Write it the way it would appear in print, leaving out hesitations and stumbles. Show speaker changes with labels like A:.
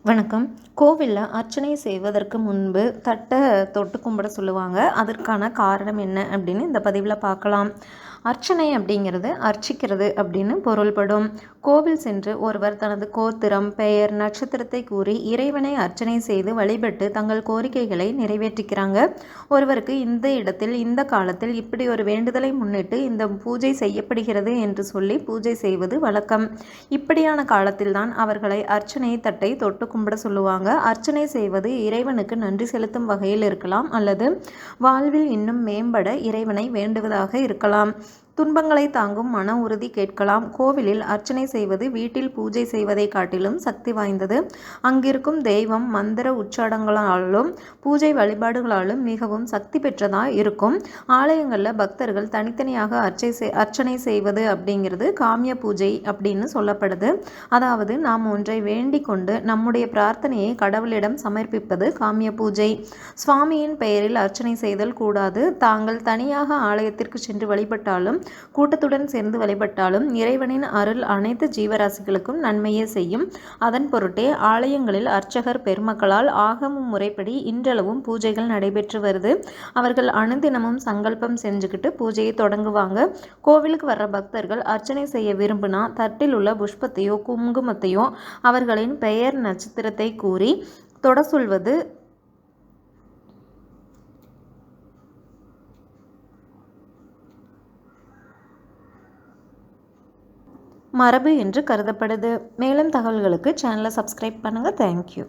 A: வணக்கம். கோவில்ல அர்ச்சனை செய்வதற்கு முன்பு தட்டை தொட்டு கும்பிட சொல்லுவாங்க. அதற்கான காரணம் என்ன அப்படின்னு இந்த பதிவில் பார்க்கலாம். அர்ச்சனை அப்படிங்கிறது அர்ச்சிக்கிறது அப்படின்னு பொருள்படும். கோவில் சென்று ஒருவர் தனது கோத்திரம், பெயர், நட்சத்திரத்தை கூறி இறைவனை அர்ச்சனை செய்து வழிபட்டு தங்கள் கோரிக்கைகளை நிறைவேற்றிக்கிறாங்க. ஒருவருக்கு இந்த இடத்தில் இந்த காலத்தில் இப்படி ஒரு வேண்டுதலை முன்னிட்டு இந்த பூஜை செய்யப்படுகிறது என்று சொல்லி பூஜை செய்வது வழக்கம். இப்படியான காலத்தில்தான் அவர்களை அர்ச்சனை தட்டை தொட்டு கும்பிட சொல்லுவாங்க. அர்ச்சனை செய்வது இறைவனுக்கு நன்றி செலுத்தும் வகையில் இருக்கலாம், அல்லது வாழ்வில் இன்னும் மேம்பட இறைவனை வேண்டுவதாக இருக்கலாம். துன்பங்களை தாங்கும் மன உறுதி கேட்கலாம். கோவிலில் அர்ச்சனை செய்வது வீட்டில் பூஜை செய்வதை காட்டிலும் சக்தி வாய்ந்தது. அங்கிருக்கும் தெய்வம் மந்திர உச்சாடங்களாலும் பூஜை வழிபாடுகளாலும் மிகவும் சக்தி பெற்றதாக இருக்கும். ஆலயங்களில் பக்தர்கள் தனித்தனியாக அர்ச்சனை செய்வது அப்படிங்கிறது காமிய பூஜை அப்படின்னு சொல்லப்படுது. அதாவது நாம் ஒன்றை வேண்டிக் கொண்டு நம்முடைய பிரார்த்தனையை கடவுளிடம் சமர்ப்பிப்பது காமிய பூஜை. சுவாமியின் பெயரில் அர்ச்சனை செய்தல் கூடாது. தாங்கள் தனியாக ஆலயத்திற்கு சென்று வழிபட்டாலும் கூட்டத்துடன் சேர்ந்து வழிபட்டாலும் இறைவனின் அருள் அனைத்து ஜீவராசிகளுக்கும் நன்மையே செய்யும். அதன் பொருட்டே ஆலயங்களில் அர்ச்சகர் பெருமக்களால் ஆகம முறைப்படி இன்றளவும் பூஜைகள் நடைபெற்று வருது. அவர்கள் அனுதினமும் சங்கல்பம் செஞ்சுக்கிட்டு பூஜையை தொடங்குவாங்க. கோவிலுக்கு வர்ற பக்தர்கள் அர்ச்சனை செய்ய விரும்பினா தட்டில் உள்ள புஷ்பத்தையோ குங்குமத்தையோ அவர்களின் பெயர், நட்சத்திரத்தை கூறி தொட சொல்வது மரபு என்று கருதப்படுது. மேலும் தகவல்களுக்கு சேனலை சப்ஸ்கிரைப் பண்ணுங்கள். தேங்க்யூ.